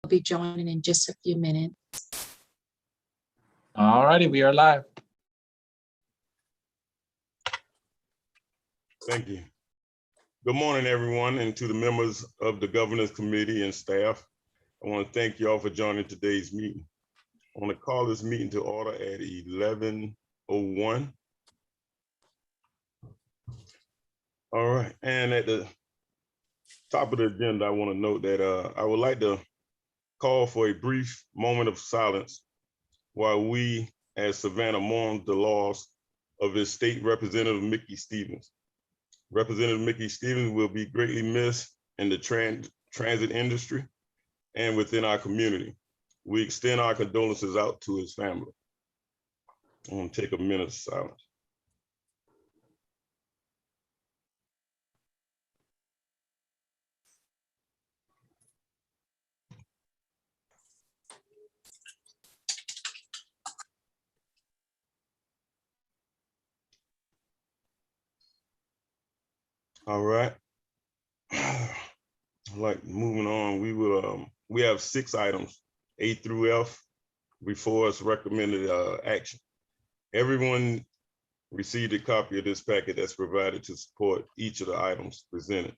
be joining in just a few minutes. All righty, we are live. Thank you. Good morning, everyone, and to the members of the Governance Committee and staff. I want to thank you all for joining today's meeting. I want to call this meeting to order at 11:01. All right, and at the top of the agenda, I want to note that I would like to call for a brief moment of silence while we, as Savannah, mourn the loss of his state representative, Mickey Stevens. Representative Mickey Stevens will be greatly missed in the transit industry and within our community. We extend our condolences out to his family. I'm gonna take a minute of silence. All right. Like moving on, we have 6 items, A through F, before us recommended action. Everyone received a copy of this packet that's provided to support each of the items presented.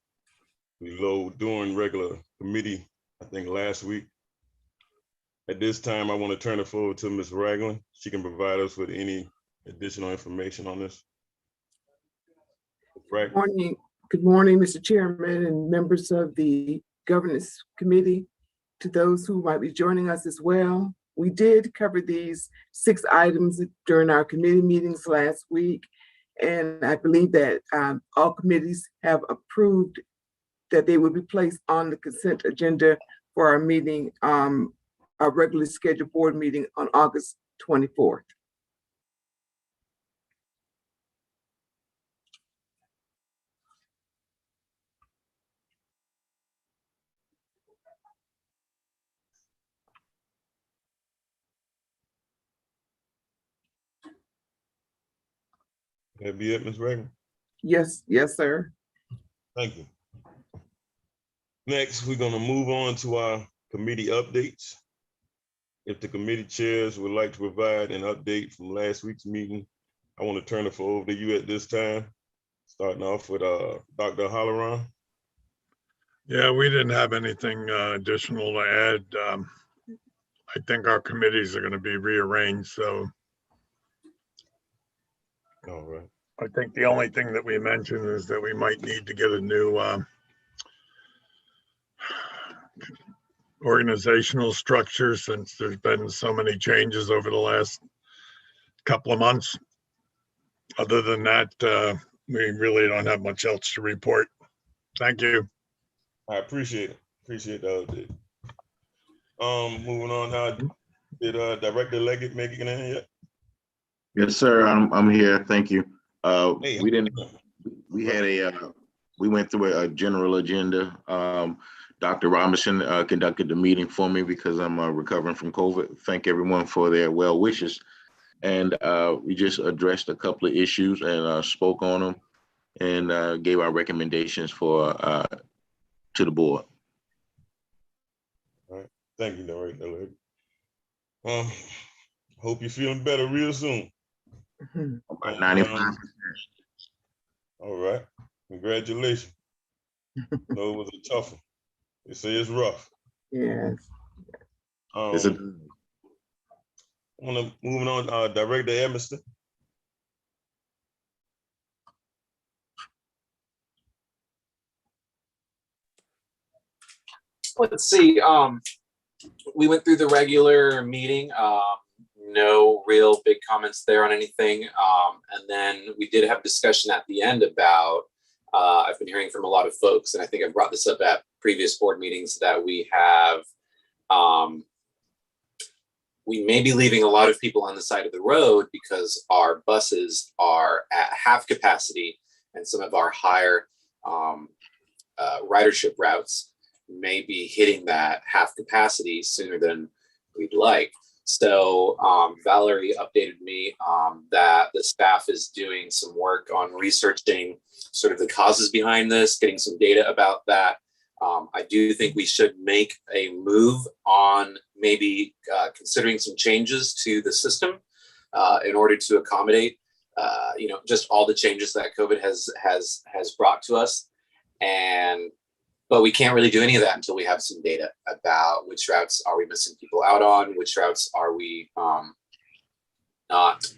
We load during regular committee, I think last week. At this time, I want to turn it forward to Ms. Ragland. She can provide us with any additional information on this. Right. Good morning, Mr. Chairman and members of the Governance Committee. To those who might be joining us as well, we did cover these 6 items during our committee meetings last week, and I believe that all committees have approved that they will be placed on the consent agenda for our meeting, our regularly scheduled board meeting on August 24th. That be it, Ms. Reagan? Yes, sir. Thank you. Next, we're gonna move on to our committee updates. If the committee chairs would like to provide an update from last week's meeting, I want to turn it over to you at this time, starting off with Dr. Halloran. Yeah, we didn't have anything additional to add. I think our committees are going to be rearranged, so. All right. I think the only thing that we mentioned is that we might need to get a new organizational structure since there's been so many changes over the last couple of months. Other than that, we really don't have much else to report. Thank you. I appreciate it. Appreciate the update. Moving on now, did Director Leggett make it in yet? Yes, sir. I'm here. Thank you. Hey, We went through a general agenda. Dr. Robinson conducted the meeting for me because I'm recovering from COVID. Thank everyone for their well wishes. And we just addressed a couple of issues and spoke on them and gave our recommendations for to the board. All right. Thank you, Director Leggett. Hope you're feeling better real soon. About 95%. All right. Congratulations. No, it was a tough one. They say it's rough. Yes. Moving on, Director Emerson. Let's see. We went through the regular meeting. No real big comments there on anything. And then we did have discussion at the end about, I've been hearing from a lot of folks, and I think I've brought this up at previous board meetings, that we have, we may be leaving a lot of people on the side of the road because our buses are at half capacity, and some of our higher ridership routes may be hitting that half capacity sooner than we'd like. So Valerie updated me that the staff is doing some work on researching sort of the causes behind this, getting some data about that. I do think we should make a move on maybe considering some changes to the system in order to accommodate, just all the changes that COVID has brought to us. But we can't really do any of that until we have some data about which routes are we missing people out on, which routes are we not.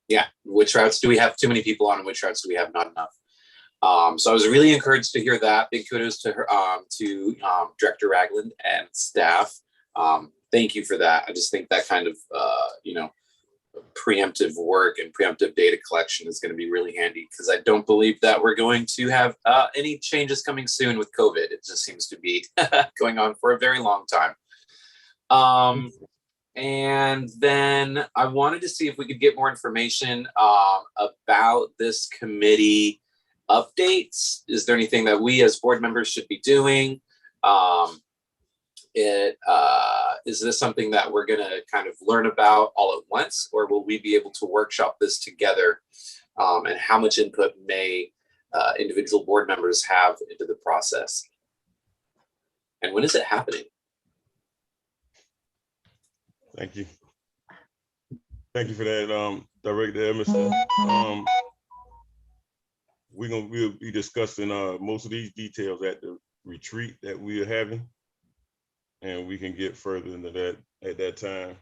Yeah, which routes do we have too many people on, and which routes do we have not enough. So I was really encouraged to hear that. Big kudos to her, to Director Ragland and staff. Thank you for that. I just think that kind of preemptive work and preemptive data collection is going to be really handy, because I don't believe that we're going to have any changes coming soon with COVID. It just seems to be going on for a very long time. And then I wanted to see if we could get more information about this committee updates. Is there anything that we as board members should be doing? Is this something that we're going to kind of learn about all at once, or will we be able to workshop this together? And how much input may individual board members have into the process? And when is it happening? Thank you. Thank you for that, Director Emerson. We'll be discussing most of these details at the retreat that we are having, and we can get further into that at that time.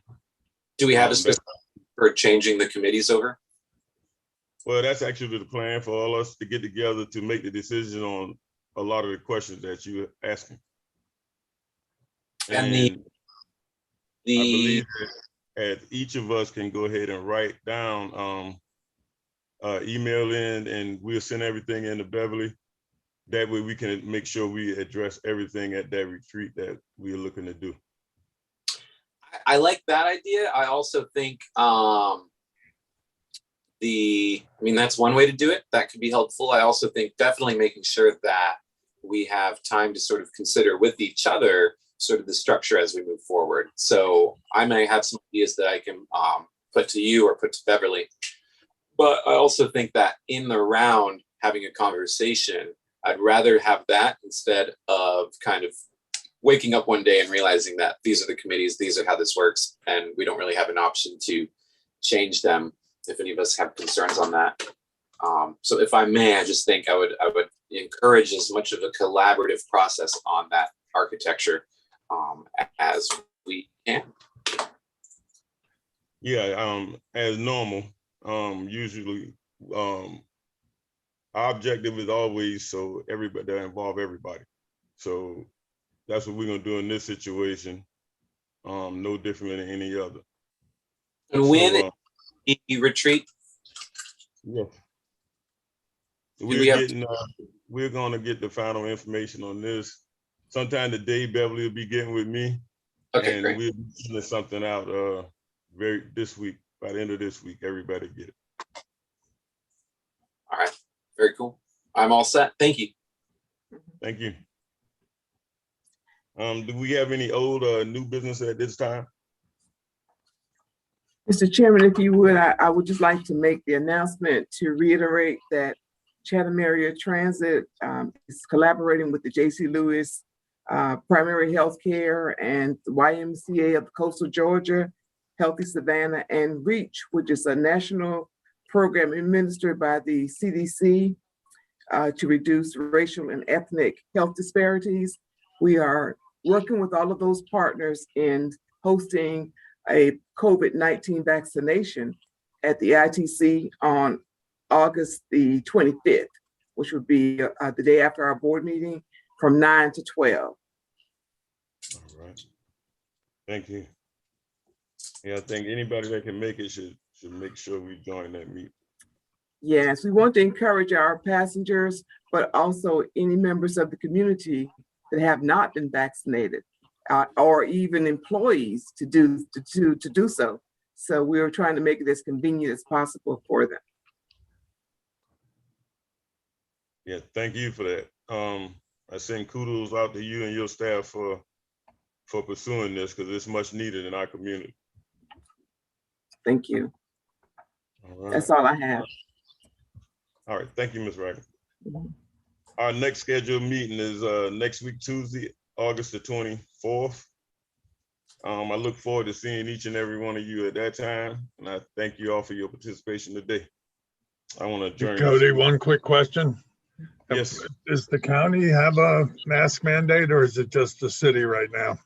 Do we have a specific for changing the committees over? Well, that's actually the plan for all us to get together to make the decision on a lot of the questions that you're asking. And I believe that each of us can go ahead and write down, email in, and we'll send everything into Beverly. That way we can make sure we address everything at that retreat that we're looking to do. I like that idea. I also think that's one way to do it. That could be helpful. I also think definitely making sure that we have time to sort of consider with each other sort of the structure as we move forward. So I may have some ideas that I can put to you or put to Beverly. But I also think that in the round, having a conversation, I'd rather have that instead of kind of waking up one day and realizing that these are the committees, these are how this works, and we don't really have an option to change them if any of us have concerns on that. So if I may, I just think I would encourage as much of a collaborative process on that architecture as we can. Yeah, as normal, usually our objective is always so everybody that involve everybody. So that's what we're gonna do in this situation. No different than any other. And when you retreat, yeah, we're gonna get the final information on this. Sometime today, Beverly will be getting with me. Okay, and great. we'll be sending something out this week. By the end of this week, everybody get it. All right, very cool. I'm all set. Thank you. Thank you. Do we have any old new business at this time? Mr. Chairman, if you would, I would just like to make the announcement to reiterate that Chatham Area Transit is collaborating with the J.C. Lewis Primary Health Care and the YMCA of Coastal Georgia, Healthy Savannah, and REACH, which is a national program administered by the CDC to reduce racial and ethnic health disparities. We are working with all of those partners in hosting a COVID-19 vaccination at the ITC on August the 25th, which would be the day after our board meeting from 9 to 12. All right. Thank you. Yeah, I think anybody that can make it should make sure we join that meeting. Yes, we want to encourage our passengers, but also any members of the community that have not been vaccinated, or even employees to do so. So we're trying to make it as convenient as possible for them. Yeah, thank you for that. I send kudos out to you and your staff for pursuing this, because it's much needed in our community. Thank you. All right. That's all I have. All right, thank you, Ms. Ragan. Our next scheduled meeting is next week, Tuesday, August the 24th. I look forward to seeing each and every one of you at that time, and I thank you all for your participation today. I want to adjourn. Cody, one quick question. Yes. Does the county have a mask mandate, or is it just the city right now?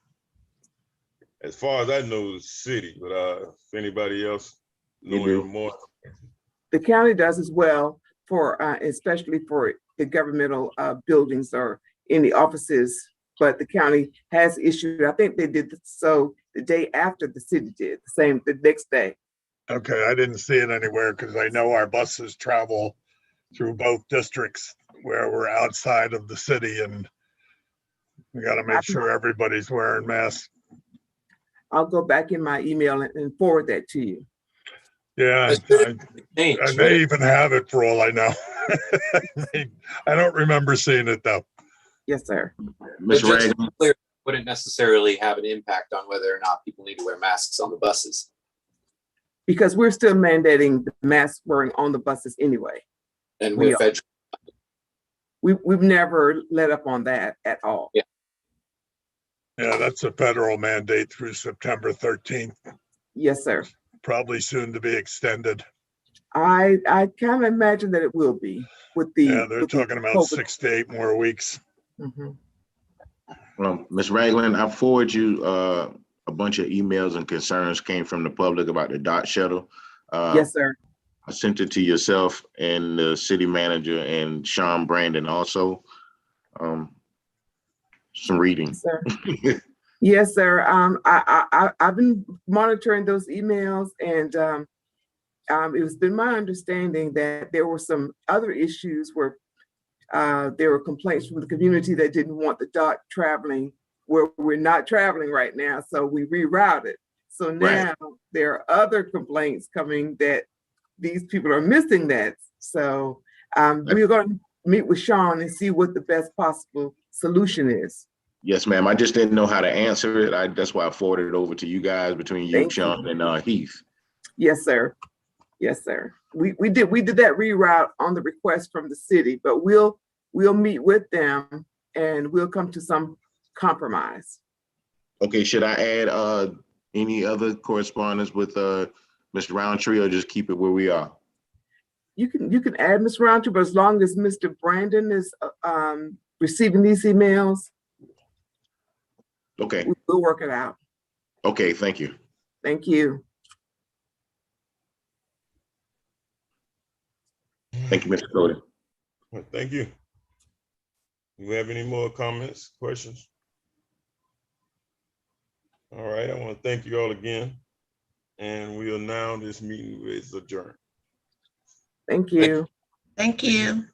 As far as I know, the city, but if anybody else You knowing do. more, The county does as well for, especially for the governmental buildings or in the offices. But the county has issued, I think they did so the day after the city did, the next day. Okay, I didn't see it anywhere because I know our buses travel through both districts where we're outside of the city, and we got to make sure everybody's wearing masks. I'll go back in my email and forward that to you. Yeah, I may even have it for all I know. I don't remember seeing it though. Yes, sir. Ms. But just to Ragland, be clear, wouldn't necessarily have an impact on whether or not people need to wear masks on the buses. Because we're still mandating the mask wearing on the buses anyway. And We we're federal. We've never let up on that at all. Yeah. Yeah, that's a federal mandate through September 13th, Yes, sir. probably soon to be extended. I kind of imagine that it will be with the. Yeah, they're with the talking about COVID. 6 to 8 more weeks. Mhm. Ms. Ragland, I forward you a bunch of emails and concerns came from the public about the DOT shuttle. Yes, sir. I sent it to yourself and the city manager and Sean Brandon also. Some reading. Yes, sir. Yes, sir. I've been monitoring those emails, and it's been my understanding that there were some other issues where there were complaints from the community that didn't want the DOT traveling where we're not traveling right now, so we rerouted. So now there are other complaints coming that these people are missing that. So we're going to meet with Sean and see what the best possible solution is. Yes, ma'am. I just didn't know how to answer it. That's why I forwarded it over to you guys between you, Sean, and Heath. Yes, sir. Yes, sir. We did that reroute on the request from the city, but we'll meet with them and we'll come to some compromise. Okay, should I add any other correspondence with Mr. Roundtree, or just keep it where we are? You can add Ms. Roundtree, but as long as Mr. Brandon is receiving these emails, Okay. we'll work it out. Okay, thank you. Thank you. Thank you, Mr. Cody. well, thank you. Do you have any more comments, questions? All right, I want to thank you all again. And we'll now, this meeting is adjourned. Thank you. Thank you.